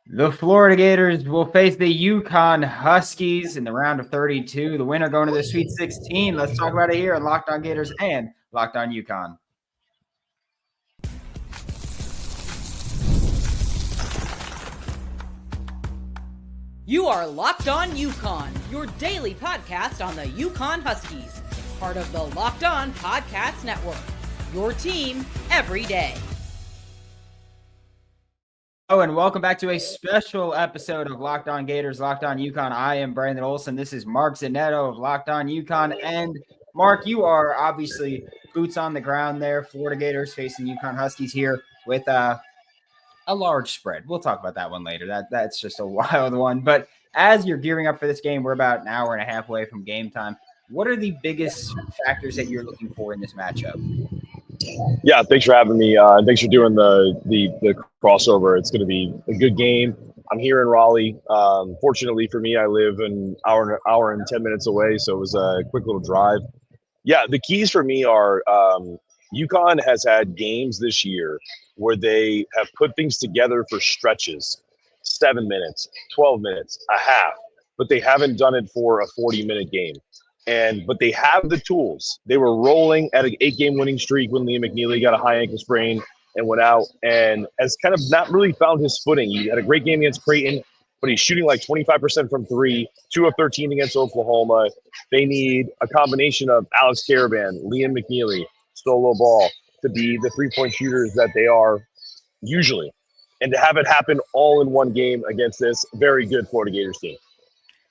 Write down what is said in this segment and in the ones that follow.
The Florida Gators will face the UConn Huskies in the round of 32. The winner going to the Sweet 16. Let's talk about it here on Locked On Gators and Locked On UConn. You are Locked On UConn, your daily podcast on the UConn Huskies, part of the Locked On Podcast Network, your team every day. Oh, and welcome back to a special episode of Locked On Gators, Locked On UConn. I am Brandon Olsen. This is Mark Zanetto of Locked On UConn. And Mark, you are obviously boots on the ground there. Florida Gators facing UConn Huskies here with a large spread. We'll talk about that one later. That's just a wild one. But as you're gearing up for this game, we're about an hour and a half away from game time. What are the biggest factors that you're looking for in this matchup? Yeah, thanks for having me. Thanks for doing the crossover. It's going to be a good game. I'm here in Raleigh. Fortunately for me, I live an hour and 10 minutes away, so it was a quick little drive. Yeah, the keys for me are UConn has had games this year where they have put things together for stretches, 7 minutes, 12 minutes, a half, but they haven't done it for a 40-minute game. But they have the tools. They were rolling at an 8-game winning streak when Liam McNeely got a high ankle sprain and went out and has kind of not really found his footing. He had a great game against Creighton, but he's shooting like 25% from three, 2 of 13 against Oklahoma. They need a combination of Alex Caravan, Liam McNeely, Stolo Ball to be the three-point shooters that they are usually. And to have it happen all in one game against this very good Florida Gators team.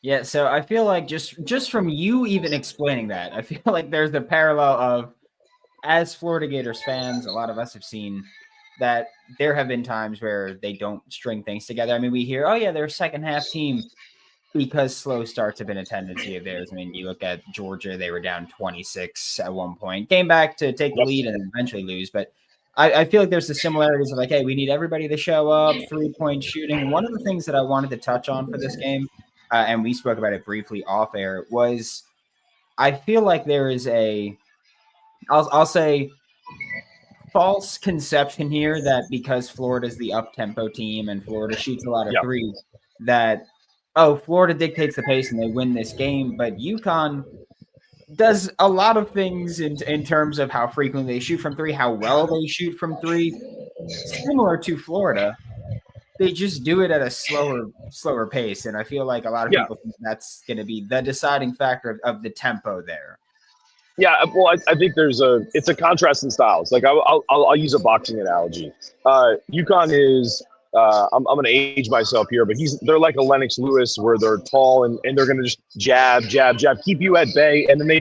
Yeah, so I feel like just from you even explaining that, I feel like there's the parallel of, as Florida Gators fans, a lot of us have seen that there have been times where they don't string things together. I mean, we hear, oh yeah, they're a second half team because slow starts have been a tendency of theirs. I mean, you look at Georgia, they were down 26 at one point, came back to take the lead and then eventually lose. But I feel like there's the similarities of like, hey, we need everybody to show up, 3-point shooting. One of the things that I wanted to touch on for this game, and we spoke about it briefly off air, was I feel like there is I'll say false conception here that because Florida's the up-tempo team and Florida shoots a lot of threes, that, Florida dictates the pace and they win this game. But UConn does a lot of things in terms of how frequently they shoot from three, how well they shoot from three, similar to Florida. They just do it at a slower pace, and I feel like a lot of people think that's going to be the deciding factor of the tempo there. Yeah, well, I think it's a contrast in styles. Like I'll use a boxing analogy. UConn is I'm going to age myself here, but they're like a Lennox Lewis where they're tall and they're going to just jab, keep you at bay, and then they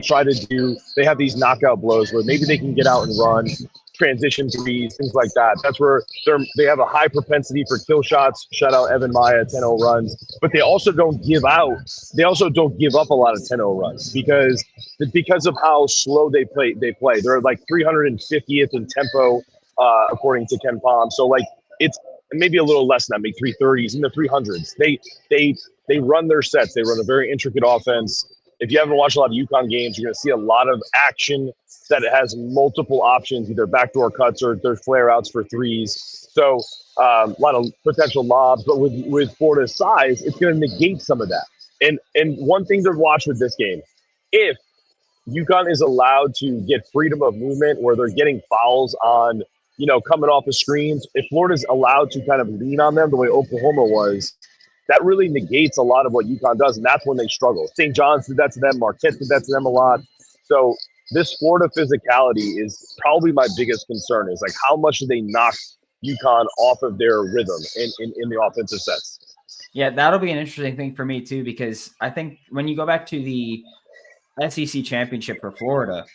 have these knockout blows where maybe they can get out and run. Transition threes, things like that. That's where they have a high propensity for kill shots. Shout out Evan Maya, 10-0 runs. But they also don't give up a lot of 10-0 runs because of how slow they play. They're like 350th in tempo, according to Ken Palm. So like it's maybe a little less than that, maybe 330s in the 300s. They run their sets. They run a very intricate offense. If you haven't watched a lot of UConn games, you're going to see a lot of action that it has multiple options, either backdoor cuts or there's flare outs for threes. So a lot of potential lobs, but with Florida's size, it's going to negate some of that. And one thing to watch with this game, if UConn is allowed to get freedom of movement where they're getting fouls on, coming off the screens, if Florida's allowed to kind of lean on them the way Oklahoma was, that really negates a lot of what UConn does, and that's when they struggle. St. John's did that to them. Marquette did that to them a lot. So this Florida physicality is probably my biggest concern, is like how much do they knock UConn off of their rhythm in the offensive sets. Yeah, that'll be an interesting thing for me too, because I think when you go back to the SEC championship for Florida,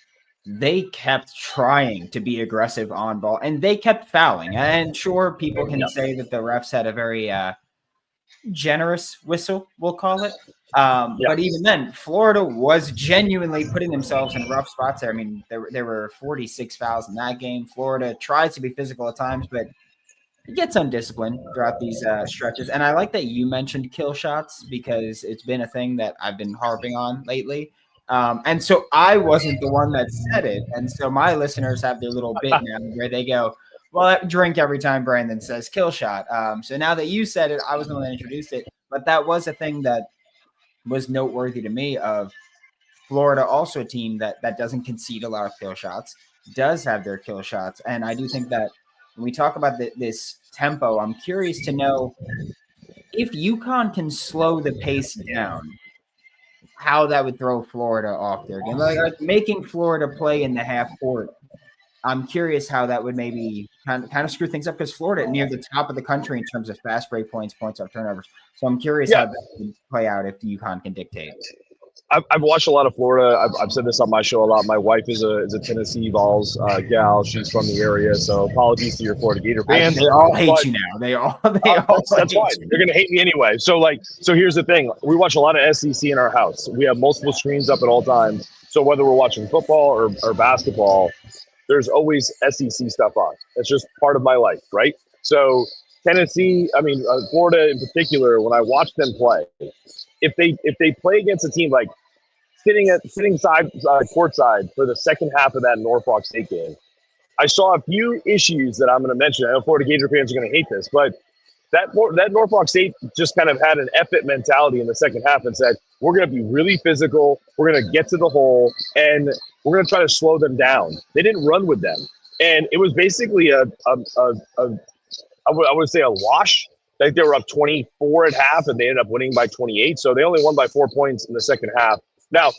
they kept trying to be aggressive on ball, and they kept fouling. And sure, people can say that the refs had a very generous whistle, we'll call it. But even then, Florida was genuinely putting themselves in rough spots there. I mean, there were 46 fouls in that game. Florida tries to be physical at times, but it gets undisciplined throughout these stretches. And I like that you mentioned kill shots because it's been a thing that I've been harping on lately. And so I wasn't the one that said it. And so my listeners have their little bit now where they go, Well, I drink every time Brandon says kill shot. So now that you said it, I was the one that introduced it. But that was a thing that was noteworthy to me of Florida, also a team that doesn't concede a lot of kill shots, does have their kill shots. And I do think that when we talk about this tempo, I'm curious to know if UConn can slow the pace down, how that would throw Florida off their game. Like making Florida play in the half court. I'm curious how that would maybe kind of screw things up because Florida near the top of the country in terms of fast break points, points off turnovers. So I'm curious how that would play out if UConn can dictate. I've watched a lot of Florida. I've said this on my show a lot. My wife is a Tennessee Vols gal. She's from the area, so apologies to your Florida Gator fans. They all hate you now. They all. That's fine. They're gonna hate me anyway. So here's the thing. We watch a lot of SEC in our house. We have multiple screens up at all times. So whether we're watching football or basketball, there's always SEC stuff on. It's just part of my life, right? So Tennessee, Florida in particular, when I watch them play, if they play against a team like sitting courtside for the second half of that Norfolk State game, I saw a few issues that I'm going to mention. I know Florida Gator fans are going to hate this, but that Norfolk State just kind of had an effort mentality in the second half and said, we're going to be really physical, we're going to get to the hole, and we're going to try to slow them down. They didn't run with them. And it was basically I would say a wash. Like they were up 24 at half, and they ended up winning by 28. So they only won by 4 points in the second half. Now,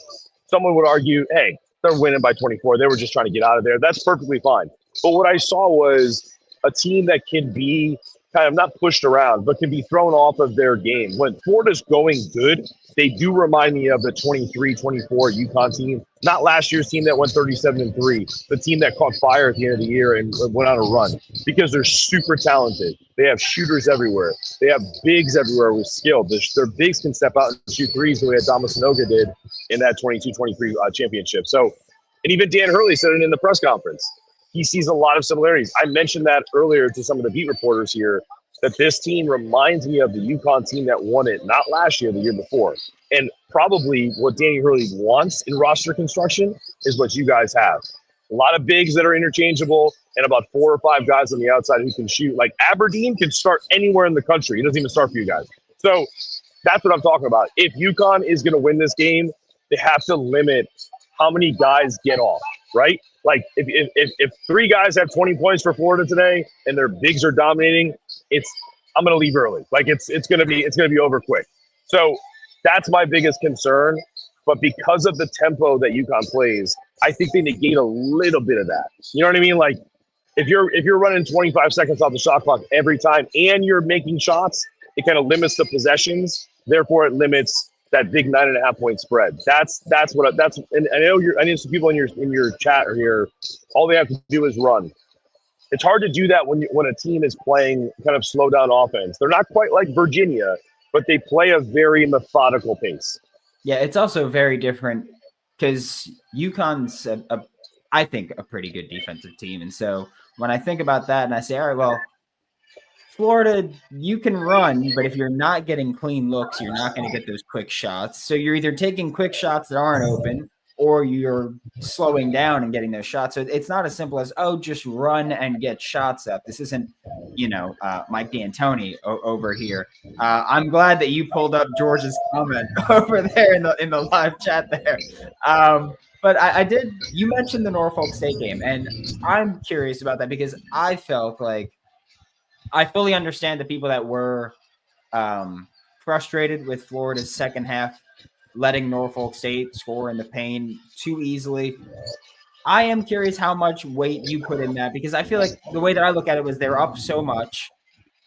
someone would argue, hey, they're winning by 24. They were just trying to get out of there. That's perfectly fine. But what I saw was a team that can be kind of not pushed around, but can be thrown off of their game. When Florida's going good, they do remind me of the 23-24 UConn team. Not last year's team that went 37-3, the team that caught fire at the end of the year and went on a run, because they're super talented. They have shooters everywhere. They have bigs everywhere with skill. Their bigs can step out and shoot threes the way Adama Sanogo did in that 22-23 championship. So, and even Dan Hurley said it in the press conference. He sees a lot of similarities. I mentioned that earlier to some of the beat reporters here, that this team reminds me of the UConn team that won it, not last year, the year before. And probably what Danny Hurley wants in roster construction is what you guys have. A lot of bigs that are interchangeable and about 4 or 5 guys on the outside who can shoot. Like Aberdeen can start anywhere in the country. He doesn't even start for you guys. So that's what I'm talking about. If UConn is going to win this game, they have to limit how many guys get off, right? Like if 3 guys have 20 points for Florida today and their bigs are dominating, I'm going to leave early. Like it's going to be over quick. So that's my biggest concern. But because of the tempo that UConn plays, I think they negate a little bit of that. You know what I mean? Like if you're running 25 seconds off the shot clock every time and you're making shots, it kind of limits the possessions. Therefore, it limits that big 9.5 point spread. And I know some people in your chat are here. All they have to do is run. It's hard to do that when a team is playing kind of slow down offense. They're not quite like Virginia, but they play a very methodical pace. Yeah, it's also very different because UConn's I think a pretty good defensive team. And so when I think about that and I say, all right, well, Florida, you can run, but if you're not getting clean looks, you're not going to get those quick shots. So you're either taking quick shots that aren't open or you're slowing down and getting those shots. So it's not as simple as, just run and get shots up. This isn't, Mike D'Antoni over here. I'm glad that you pulled up George's comment over there in the live chat there. But you mentioned the Norfolk State game, and I'm curious about that because I felt like I fully understand the people that were frustrated with Florida's second half, letting Norfolk State score in the paint too easily. I am curious how much weight you put in that because I feel like the way that I look at it was they're up so much,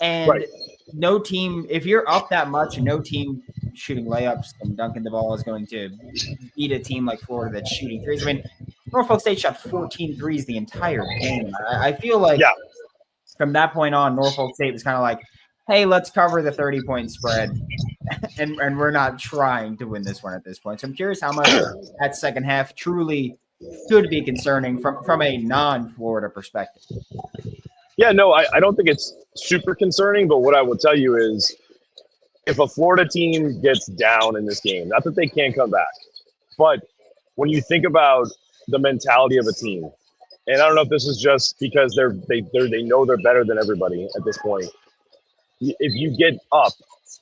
and no team, if you're up that much and no team shooting layups and dunking the ball is going to beat a team like Florida that's shooting threes. I mean, Norfolk State shot 14 threes the entire game. I feel like from that point on, Norfolk State was kind of like, hey, let's cover the 30-point spread, and we're not trying to win this one at this point. So I'm curious how much that second half truly should be concerning from a non-Florida perspective. Yeah, no, I don't think it's super concerning, but what I will tell you is if a Florida team gets down in this game, not that they can't come back, but when you think about the mentality of a team, And I don't know if this is just because they know they're better than everybody at this point. If you get up,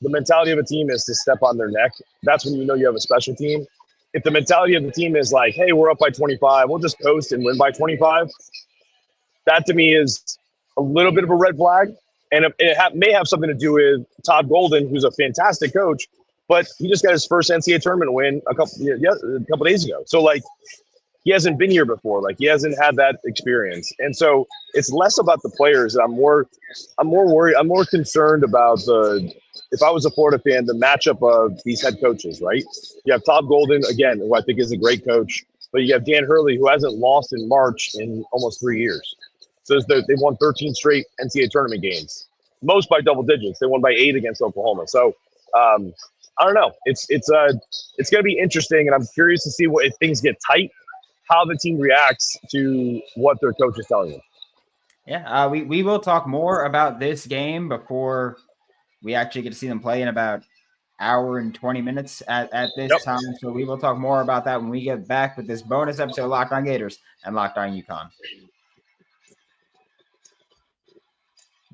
the mentality of a team is to step on their neck. That's when you know you have a special team. If the mentality of the team is like, hey, we're up by 25, we'll just coast and win by 25, that to me is a little bit of a red flag. And it may have something to do with Todd Golden, who's a fantastic coach, but he just got his first NCAA tournament win a couple days ago. So, like, he hasn't been here before. Like, he hasn't had that experience. And so it's less about the players. I'm more worried. I'm more concerned about if I was a Florida fan, the matchup of these head coaches, right? You have Todd Golden, again, who I think is a great coach, but you have Dan Hurley, who hasn't lost in March in almost 3 years. So they won 13 straight NCAA tournament games, most by double digits. They won by 8 against Oklahoma. So I don't know. It's going to be interesting, and I'm curious to see if things get tight, how the team reacts to what their coach is telling them. Yeah, we will talk more about this game before we actually get to see them play in about hour and 20 minutes at this time. So we will talk more about that when we get back with this bonus episode of Locked On Gators and Locked On UConn.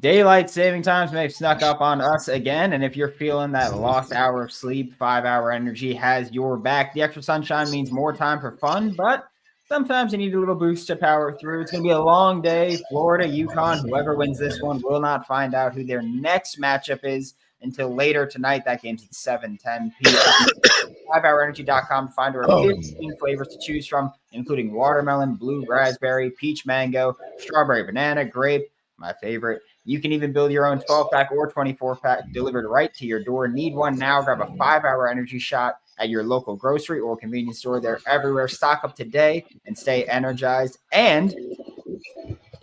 Daylight saving times may have snuck up on us again, and if you're feeling that lost hour of sleep, 5-hour energy has your back. The extra sunshine means more time for fun, but sometimes you need a little boost to power through. It's going to be a long day. Florida, UConn, whoever wins this one will not find out who their next matchup is until later tonight. That game's at 7:10 p.m. 5hourenergy.com to find over 15 flavors to choose from, including watermelon, blue raspberry, peach mango, strawberry banana, grape, my favorite. You can even build your own 12-pack or 24-pack delivered right to your door. Need one now? Grab a 5-hour energy shot at your local grocery or convenience store. They're everywhere. Stock up today and stay energized. And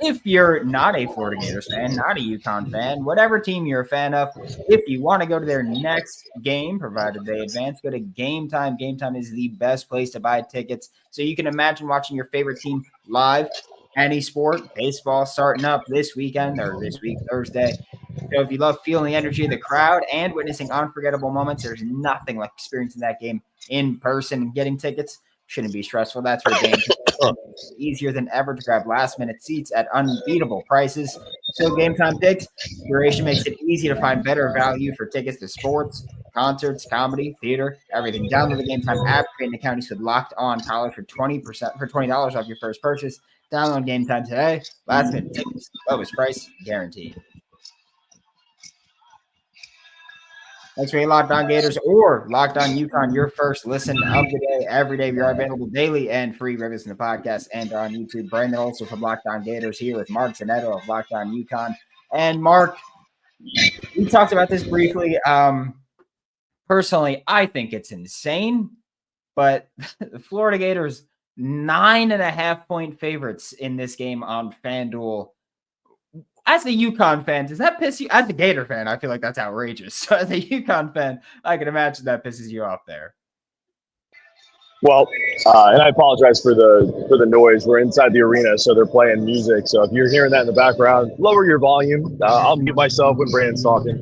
if you're not a Florida Gators fan, not a UConn fan, whatever team you're a fan of, if you want to go to their next game, provided they advance, go to Game Time. Game Time is the best place to buy tickets. So you can imagine watching your favorite team live. Any sport, baseball starting up this weekend or this week, Thursday. So if you love feeling the energy of the crowd and witnessing unforgettable moments, there's nothing like experiencing that game in person. And getting tickets shouldn't be stressful. That's where Game Time is easier than ever to grab last-minute seats at unbeatable prices. So Game Time Picks, curation makes it easy to find better value for tickets to sports, concerts, comedy, theater, everything. Download the Game Time app, create an account with Locked On College for $20 off your first purchase. Download Game Time today. Last minute tickets, lowest price guaranteed. Thanks for being Locked On Gators or Locked On UConn, your first listen of the day. Every day we are available daily and free reviews in the podcast and on YouTube. Brandon also from Locked On Gators here with Mark Zanetto of Locked On UConn. And Mark, we talked about this briefly. Personally, I think it's insane, but the Florida Gators 9.5-point favorites in this game on FanDuel. As a UConn fan, does that piss you? As a Gator fan, I feel like that's outrageous. So as a UConn fan, I can imagine that pisses you off there. Well, and I apologize for the noise. We're inside the arena, so they're playing music. So if you're hearing that in the background, lower your volume. I'll mute myself when Brandon's talking.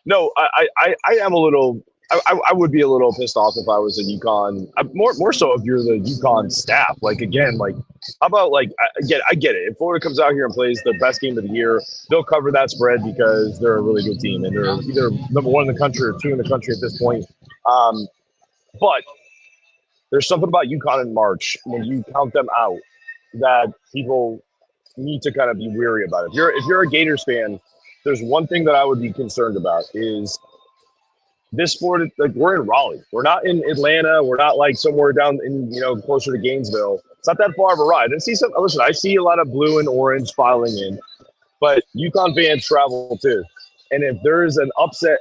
No, I am a little. I would be a little pissed off if I was a UConn. More so if you're the UConn staff. Like, again, like, how about, like, I get it. If Florida comes out here and plays the best game of the year, they'll cover that spread because they're a really good team and they're either number 1 in the country or 2 in the country at this point. But there's something about UConn in March when you count them out that people need to kind of be weary about. If you're a Gators fan, there's one thing that I would be concerned about is this sport. Like, we're in Raleigh. We're not in Atlanta. We're not like somewhere down in, closer to Gainesville. It's not that far of a ride. I see a lot of blue and orange filing in, but UConn fans travel too. And if there is an upset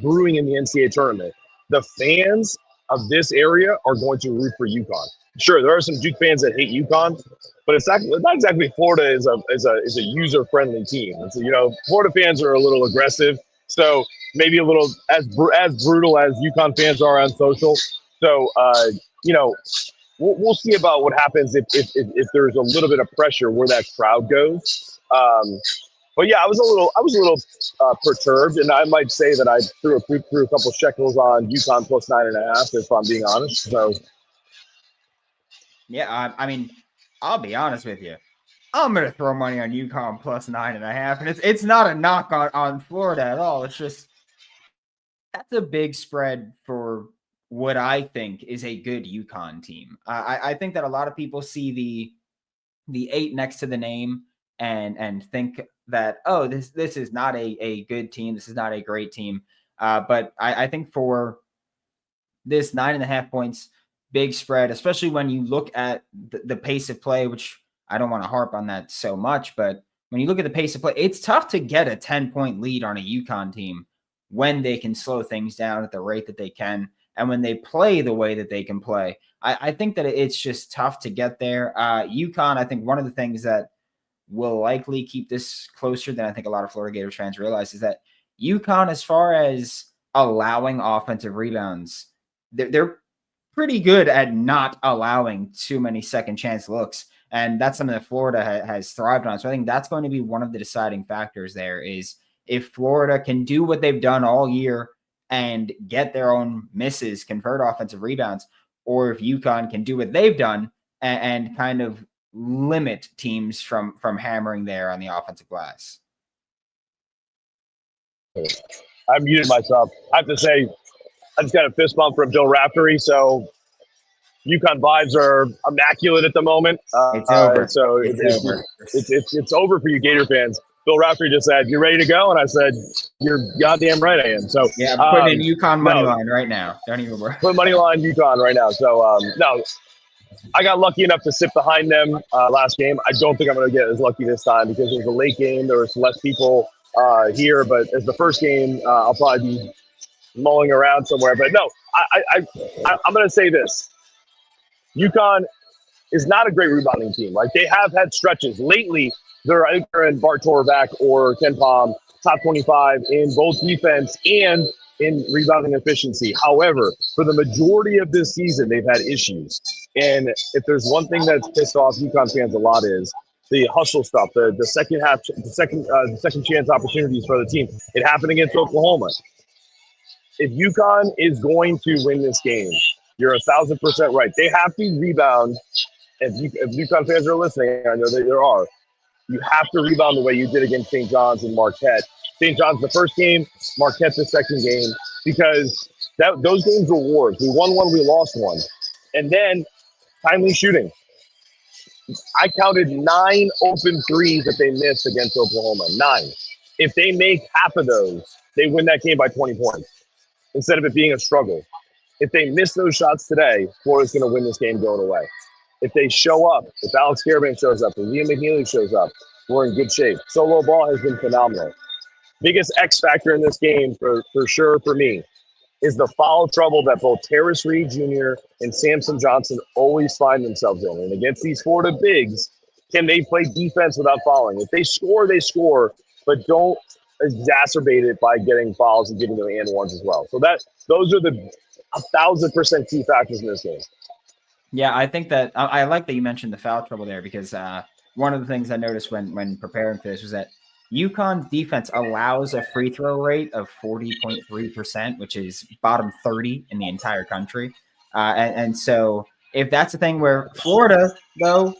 brewing in the NCAA tournament, the fans of this area are going to root for UConn. Sure, there are some Duke fans that hate UConn, but it's not exactly Florida is a user-friendly team. Florida fans are a little aggressive, so maybe a little as brutal as UConn fans are on social. So we'll see about what happens if there's a little bit of pressure where that crowd goes. But yeah, I was a little perturbed, and I might say that I threw a couple shekels on UConn plus 9.5, if I'm being honest. So yeah, I mean, I'll be honest with you. I'm going to throw money on UConn plus 9.5. And it's not a knock on Florida at all. It's just, that's a big spread for what I think is a good UConn team. I think that a lot of people see the 8 next to the name and think that, oh, this is not a good team. This is not a great team. But I think for this 9.5 points, big spread, especially when you look at the pace of play, which I don't want to harp on that so much, but when you look at the pace of play, it's tough to get a 10-point lead on a UConn team when they can slow things down at the rate that they can and when they play the way that they can play. I think that it's just tough to get there. UConn, I think one of the things that will likely keep this closer than I think a lot of Florida Gators fans realize is that UConn, as far as allowing offensive rebounds, they're pretty good at not allowing too many second chance looks. And that's something that Florida has thrived on. So I think that's going to be one of the deciding factors there is if Florida can do what they've done all year and get their own misses, convert offensive rebounds, or if UConn can do what they've done and kind of limit teams from hammering there on the offensive glass. I muted myself. I have to say, I just got a fist bump from Bill Raftery, so UConn vibes are immaculate at the moment. It's over. So it's over for you Gator fans. Bill Raftery just said, "You ready to go?" And I said, "You're goddamn right I am." So yeah, I'm putting in UConn money line right now. Don't even worry. Put money line UConn right now. So no, I got lucky enough to sit behind them last game. I don't think I'm going to get as lucky this time because it was a late game. There was less people here, but as the first game, I'll probably be mulling around somewhere. But no, I'm going to say this. UConn is not a great rebounding team. Like they have had stretches lately. I think they're in Bart Torvac or Ken Palm, top 25 in both defense and in rebounding efficiency. However, for the majority of this season, they've had issues. And if there's one thing that's pissed off UConn fans a lot is the hustle stuff, the second chance opportunities for the team. It happened against Oklahoma. If UConn is going to win this game, you're 1,000% right. They have to rebound. If UConn fans are listening, I know that there are. You have to rebound the way you did against St. John's and Marquette. St. John's the first game, Marquette the second game, because those games were wars. We won one, we lost one. And then timely shooting. I counted 9 open threes that they missed against Oklahoma. 9. If they make half of those, they win that game by 20 points instead of it being a struggle. If they miss those shots today, Florida's going to win this game going away. If they show up, if Alex Caravan shows up, if Liam McNeely shows up, we're in good shape. Solo ball has been phenomenal. Biggest X factor in this game, for sure for me, is the foul trouble that both Terrace Reed Jr. and Samson Johnson always find themselves in. And against these Florida bigs, can they play defense without fouling? If they score, they score, but don't exacerbate it by getting fouls and giving them and ones as well. So those are the 1,000% key factors in this game. Yeah, I think that I like that you mentioned the foul trouble there because one of the things I noticed when preparing for this was that UConn's defense allows a free throw rate of 40.3%, which is bottom 30 in the entire country. And so if that's the thing where Florida, though,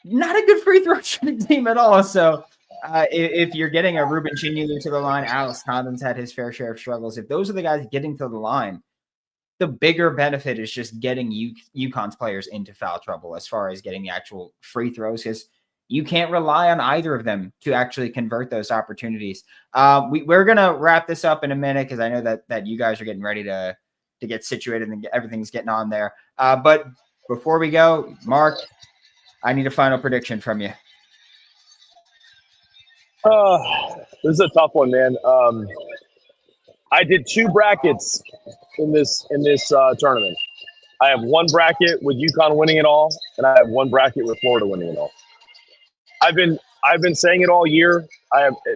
not a good free throw shooting team at all. So if you're getting a Ruben Chinyelu to the line, Alex Condon's had his fair share of struggles. If those are the guys getting to the line, the bigger benefit is just getting UConn's players into foul trouble as far as getting the actual free throws, because you can't rely on either of them to actually convert those opportunities. We're going to wrap this up in a minute because I know that you guys are getting ready to get situated and everything's getting on there. But before we go, Mark, I need a final prediction from you. This is a tough one, man. I did 2 brackets in this tournament. I have one bracket with UConn winning it all, and I have one bracket with Florida winning it all. I've been saying it all year.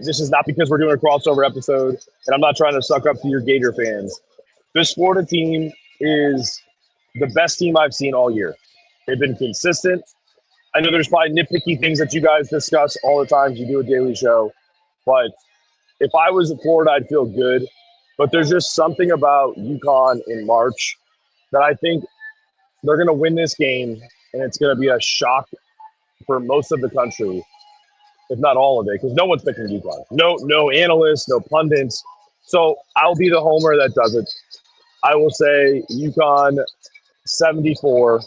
This is not because we're doing a crossover episode, and I'm not trying to suck up to your Gator fans. This Florida team is the best team I've seen all year. They've been consistent. I know there's probably nitpicky things that you guys discuss all the time. You do a daily show, but if I was at Florida, I'd feel good. But there's just something about UConn in March that I think they're going to win this game. and it's going to be a shock for most of the country, if not all of it, because no one's picking UConn. No analysts, no pundits. So I'll be the homer that does it. I will say UConn 74,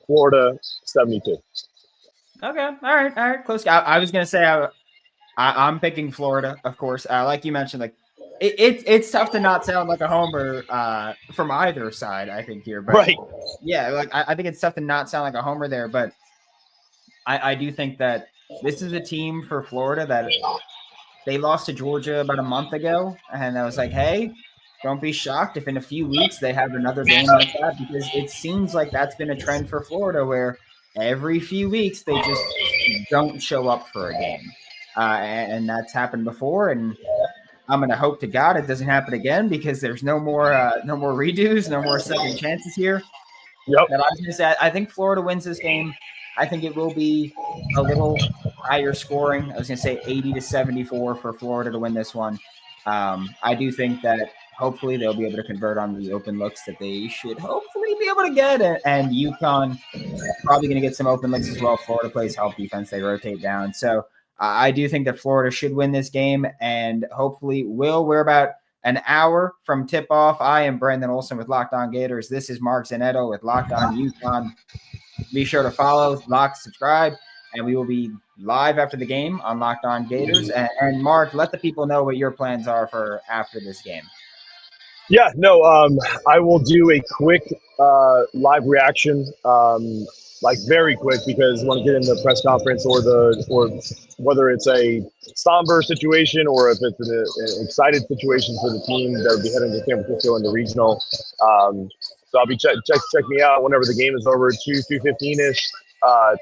Florida 72. Okay, all right, close. I was gonna say I'm picking Florida, of course. Like you mentioned, like it's tough to not sound like a homer from either side, I think here. But Right. yeah, like I think it's tough to not sound like a homer there. But I do think that this is a team for Florida that they lost to Georgia about a month ago, and I was like, hey, don't be shocked if in a few weeks they have another game like that, because it seems like that's been a trend for Florida where every few weeks they just don't show up for a game. And that's happened before, and I'm going to hope to God it doesn't happen again, because there's no more redos, no more second chances here. Yep. But I was going to say, I think Florida wins this game. I think it will be a little higher scoring. I was going to say 80-74 for Florida to win this one. I do think that hopefully they'll be able to convert on the open looks that they should hopefully be able to get. And UConn probably going to get some open looks as well. Florida plays help defense. They rotate down. So I do think that Florida should win this game, and hopefully will. We're about an hour from tip-off. I am Brendan Olsen with Locked On Gators. This is Mark Zanetto with Locked On UConn. Be sure to follow, subscribe, and we will be live after the game on Locked On Gators. And Mark, let the people know what your plans are for after this game. Yeah, no, I will do a quick live reaction, like very quick, because I want to get in the press conference or whether it's a somber situation or if it's an excited situation for the team that will be heading to San Francisco in the regional. So I'll be check me out whenever the game is over, 2:15ish.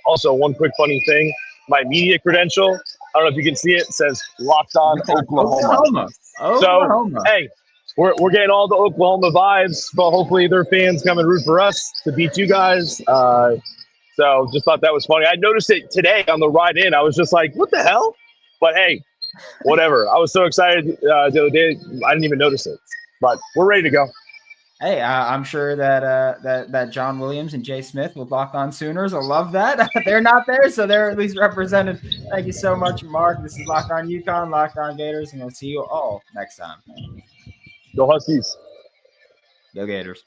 Also, one quick funny thing, my media credential, I don't know if you can see it, says Locked On Oklahoma. So, hey, we're getting all the Oklahoma vibes, but hopefully their fans come and root for us to beat you guys. So just thought that was funny. I noticed it today on the ride in. I was just like, what the hell? But hey, whatever. I was so excited the other day, I didn't even notice it. But we're ready to go. Hey, I'm sure that John Williams and Jay Smith with Locked On Sooners will love that. They're not there, so they're at least represented. Thank you so much, Mark. This is Locked On UConn, Locked On Gators, and we'll see you all next time. Go Huskies. Go Gators.